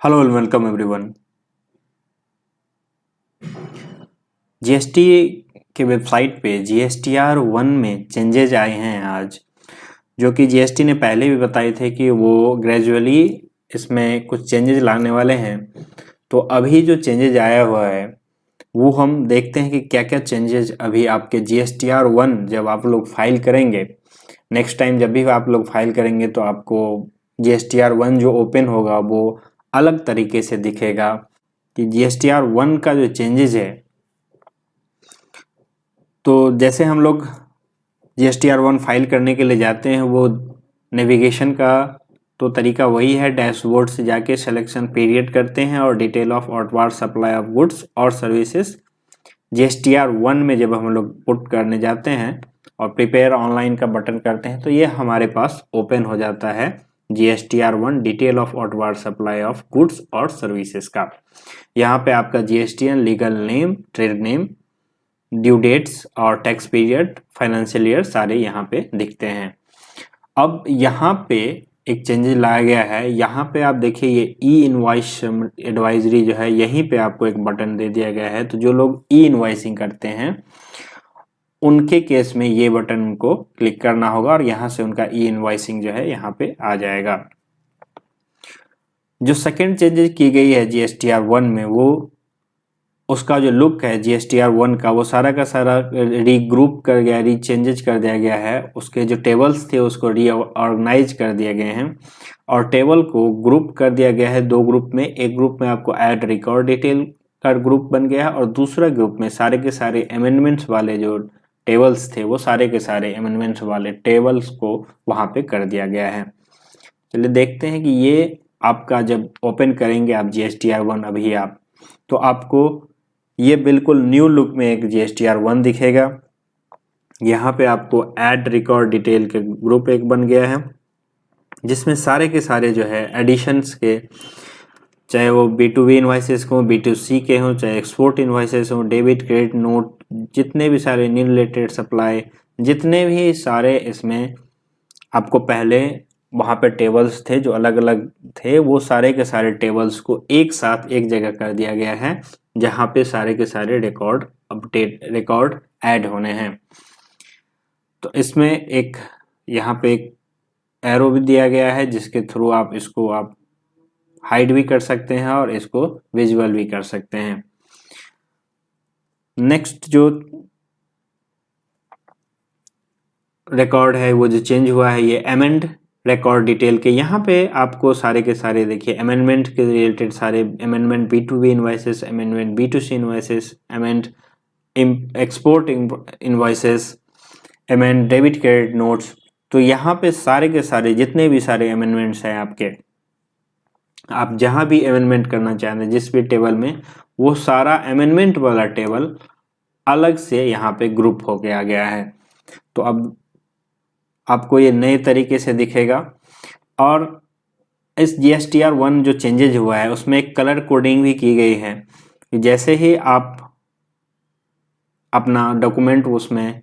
Hello and welcome everyone. GST के website पे GSTR 1 में चेंजेज आए हैं आज, जो कि जीएसटी ने पहले भी बताए थे कि वो ग्रेजुअली इसमें कुछ चेंजेज लाने वाले हैं। तो अभी जो चेंजेज आया हुआ है वो हम देखते हैं कि क्या क्या चेंजेज अभी आपके जीएसटीआर 1 जब आप लोग फाइल करेंगे, नेक्स्ट टाइम जब भी आप लोग फाइल करेंगे तो आपको जीएसटीआर 1 जो ओपन होगा वो अलग तरीके से दिखेगा। कि जीएसटीआर 1 का जो चेंजेस है, तो जैसे हम लोग जीएसटीआर 1 फाइल करने के लिए जाते हैं, वो नेविगेशन का तो तरीका वही है। डैशबोर्ड से जाके सिलेक्शन पीरियड करते हैं और detail of outward supply of goods और सर्विसेज जीएसटीआर 1 में जब हम लोग पुट करने जाते हैं और प्रिपेयर ऑनलाइन का बटन करते हैं तो ये हमारे पास ओपन हो जाता है GSTR 1 detail of outward supply of goods और सर्विसेज का। यहाँ पे आपका GSTN, legal name, trade name, due dates और टैक्स पीरियड, फाइनेंशियल ईयर सारे यहाँ पे दिखते हैं। अब यहाँ पे एक चेंजेस लाया गया है। यहाँ पे आप देखिए ये ई इनवॉइस एडवाइजरी जो है, यहीं पे आपको एक बटन दे दिया गया है। तो जो लोग ई इनवॉइसिंग करते हैं उनके केस में ये बटन उनको क्लिक करना होगा और यहाँ से उनका ई इनवॉइसिंग जो है यहाँ पे आ जाएगा। जो सेकेंड चेंजेस की गई है जीएसटीआर 1 में, वो उसका जो लुक है जीएसटीआर 1 का, वो सारा का सारा रीग्रुप कर गया, रीचेंजेज कर दिया गया है। उसके जो टेबल्स थे उसको रीऑर्गेनाइज कर दिए गए हैं और टेबल को ग्रुप कर दिया गया है दो ग्रुप में। एक ग्रुप में आपको ऐड रिकॉर्ड डिटेल का ग्रुप बन गया है और दूसरा ग्रुप में सारे के सारे अमेंडमेंट्स वाले जो टेबल्स थे वो सारे के सारे अमेंडमेंट्स वाले टेबल्स को वहाँ पे कर दिया गया है। चलिए देखते हैं कि ये आपका जब ओपन करेंगे आप जीएसटीआर 1 अभी आप, तो आपको ये बिल्कुल न्यू लुक में एक जीएसटीआर 1 दिखेगा। यहाँ पे आपको ऐड रिकॉर्ड डिटेल के ग्रुप एक बन गया है जिसमें सारे के सारे जो है एडिशंस के, चाहे वो B2B इन्वाइसेस हो, B2C के हों, चाहे एक्सपोर्ट इन्वाइसेस हों, डेबिट क्रेडिट नोट, जितने भी सारे न्यू रिलेटेड सप्लाई, जितने भी सारे इसमें आपको पहले वहाँ पे टेबल्स थे जो अलग अलग थे, वो सारे के सारे टेबल्स को एक साथ एक जगह कर दिया गया है जहाँ पे सारे के सारे रिकॉर्ड अपडेट रिकॉर्ड ऐड होने हैं। तो इसमें एक यहाँ पे एक एरो भी दिया गया है जिसके थ्रू आप इसको आप हाइड भी कर सकते हैं और इसको विजुअल भी कर सकते हैं। नेक्स्ट जो रिकॉर्ड है वो जो चेंज हुआ है, ये अमेंड रिकॉर्ड डिटेल के। यहाँ पे आपको सारे के सारे देखिए अमेंडमेंट के रिलेटेड सारे amendment, B2B invoices, amendment B2C invoices, amend export invoices, amend debit credit notes. तो यहाँ पे सारे के सारे जितने भी सारे अमेंडमेंट्स हैं आपके, आप जहाँ भी अमेंडमेंट करना चाहते हैं जिस भी टेबल में, वो सारा अमेंडमेंट वाला टेबल अलग से यहाँ पे ग्रुप हो गया गया है। तो अब आपको ये नए तरीके से दिखेगा। और इस जीएसटीआर 1 जो चेंजेज हुआ है उसमें एक कलर कोडिंग भी की गई है। जैसे ही आप अपना डॉक्यूमेंट उसमें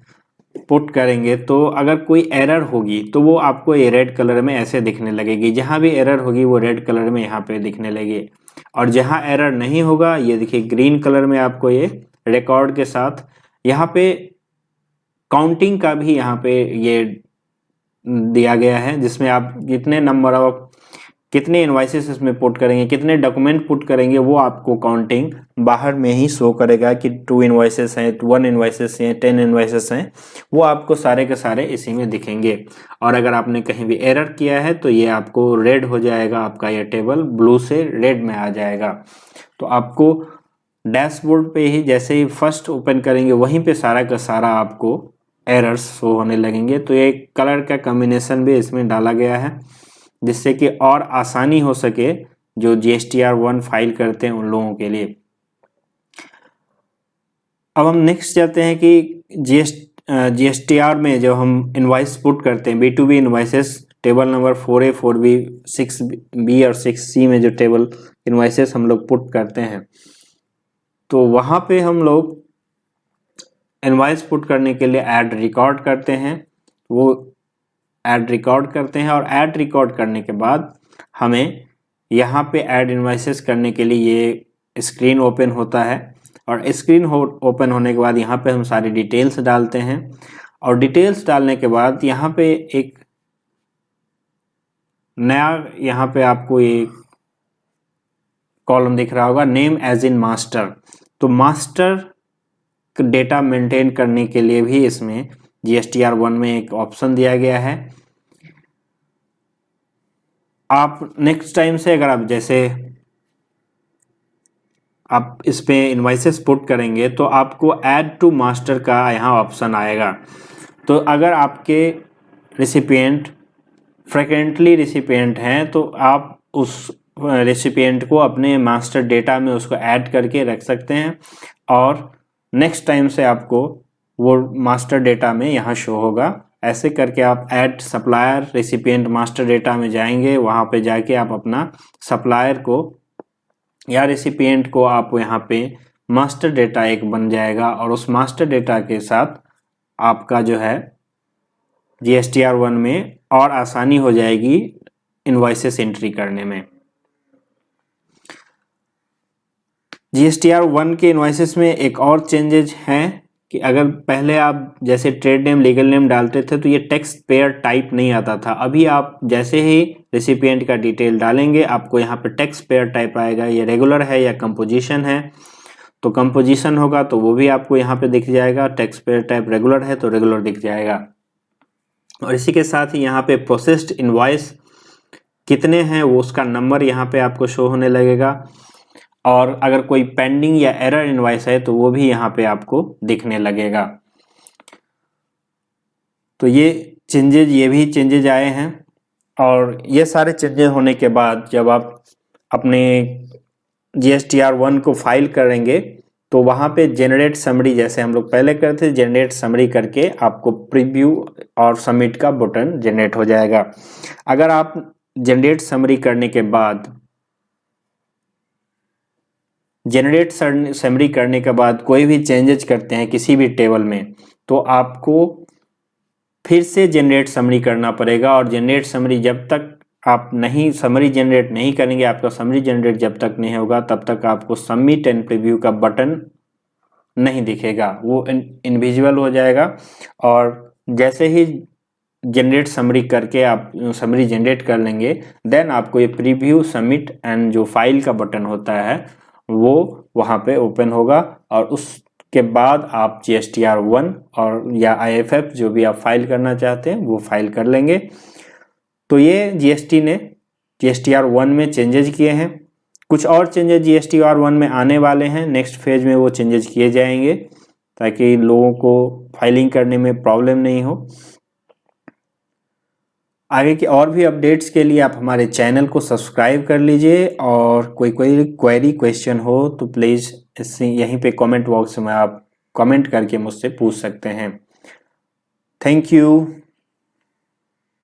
पुट करेंगे तो अगर कोई एरर होगी तो वो आपको ये रेड कलर में ऐसे दिखने लगेगी। जहाँ भी एरर होगी वो रेड कलर में यहाँ पे दिखने लगे, और जहाँ एरर नहीं होगा ये देखिए ग्रीन कलर में आपको ये रिकॉर्ड के साथ यहाँ पे काउंटिंग का भी यहाँ पे ये दिया गया है, जिसमें आप कितने नंबर ऑफ कितने इनवाइसेस इसमें पुट करेंगे, कितने डॉक्यूमेंट पुट करेंगे, वो आपको काउंटिंग बाहर में ही शो करेगा कि 2 इनवाइसेस हैं, 1 इनवाइसेस हैं, 10 इनवाइसेस हैं, वो आपको सारे के सारे इसी में दिखेंगे। और अगर आपने कहीं भी एरर किया है तो ये आपको रेड हो जाएगा, आपका ये टेबल ब्लू से रेड में आ जाएगा। तो आपको डैशबोर्ड पे ही जैसे ही फर्स्ट ओपन करेंगे वहीं पे सारा का सारा आपको एरर्स शो होने लगेंगे। तो ये कलर का कॉम्बिनेशन भी इसमें डाला गया है जिससे कि और आसानी हो सके जो जीएसटीआर 1 फाइल करते हैं उन लोगों के लिए। अब हम नेक्स्ट जाते हैं कि जीएसटीआर में जब हम इनवाइस पुट करते हैं, B2B invoices table number 4A, 4B, 6B और 6C में जो टेबल इनवाइसेस हम लोग पुट करते हैं, तो वहाँ पे हम लोग इनवाइस पुट करने के लिए ऐड रिकॉर्ड करते हैं। वो ऐड रिकॉर्ड करते हैं और ऐड रिकॉर्ड करने के बाद हमें यहाँ पे ऐड इनवॉइसेस करने के लिए ये स्क्रीन ओपन होता है और स्क्रीन ओपन होने के बाद यहाँ पे हम सारी डिटेल्स डालते हैं और डिटेल्स डालने के बाद यहाँ पे एक नया यहाँ पे आपको ये कॉलम दिख रहा होगा, नेम एज इन मास्टर। तो मास्टर डेटा मेंटेन करने के लिए भी इसमें GSTR1 में एक ऑप्शन दिया गया है। आप नेक्स्ट टाइम से अगर आप जैसे आप इस पे इनवॉइसेस पुट करेंगे तो आपको ऐड टू मास्टर का यहाँ ऑप्शन आएगा। तो अगर आपके रिसिपिएंट फ्रिक्वेंटली रिसिपिएंट हैं तो आप उस रेसिपिएंट को अपने मास्टर डेटा में उसको ऐड करके रख सकते हैं और नेक्स्ट टाइम से आपको वो मास्टर डेटा में यहाँ शो होगा। ऐसे करके आप add supplier recipient master data में जाएंगे, वहाँ पे जाके आप अपना सप्लायर को या रेसिपिएंट को आप यहाँ पे मास्टर डेटा एक बन जाएगा और उस मास्टर डेटा के साथ आपका जो है GSTR1 में और आसानी हो जाएगी इनवॉइसेस एंट्री करने में। GSTR1 के इनवॉइसेस में एक और चेंजेज हैं कि अगर पहले आप जैसे ट्रेड नेम लीगल नेम डालते थे तो ये टेक्स्ट पेयर टाइप नहीं आता था। अभी आप जैसे ही रेसिपिएंट का डिटेल डालेंगे आपको यहाँ पे टेक्स्ट पेयर टाइप आएगा, ये रेगुलर है या कंपोजिशन है। तो कंपोजिशन होगा तो वो भी आपको यहाँ पे दिख जाएगा, टेक्स्ट पेयर टाइप रेगुलर है तो रेगुलर दिख जाएगा। और इसी के साथ ही यहाँ पे प्रोसेस्ड इनवॉइस कितने हैं वो उसका नंबर यहाँ पे आपको शो होने लगेगा और अगर कोई पेंडिंग या एरर इनवॉइस है तो वो भी यहाँ पे आपको दिखने लगेगा। तो ये भी चेंजेज आए हैं और ये सारे चेंजेस होने के बाद जब आप अपने GSTR1 को फाइल करेंगे तो वहाँ पे जनरेट समरी जैसे हम लोग पहले करते थे, जनरेट समरी करके आपको प्रीव्यू और सबमिट का बटन जनरेट हो जाएगा। अगर आप जनरेट समरी करने के बाद कोई भी चेंजेस करते हैं किसी भी टेबल में तो आपको फिर से जनरेट समरी करना पड़ेगा और जनरेट समरी जब तक आप समरी जनरेट नहीं करेंगे, आपका समरी जनरेट जब तक नहीं होगा तब तक आपको सबमिट एंड प्रीव्यू का बटन नहीं दिखेगा, वो इनविजिबल हो जाएगा। और जैसे ही जनरेट समरी करके आप समरी जनरेट कर लेंगे देन आपको ये प्रीव्यू सबमिट एंड जो फाइल का बटन होता है वो वहाँ पे ओपन होगा और उसके बाद आप GSTR1 और या IFF जो भी आप फाइल करना चाहते हैं वो फाइल कर लेंगे। तो ये GST ने GSTR1 में चेंजेज किए हैं। कुछ और चेंजेस GSTR1 में आने वाले हैं, नेक्स्ट फेज में वो चेंजेस किए जाएंगे ताकि लोगों को फाइलिंग करने में प्रॉब्लम नहीं हो। आगे की और भी अपडेट्स के लिए आप हमारे चैनल को सब्सक्राइब कर लीजिए और कोई क्वेरी क्वेश्चन हो तो प्लीज़ यहीं पे कमेंट बॉक्स में आप कमेंट करके मुझसे पूछ सकते हैं। Thank you.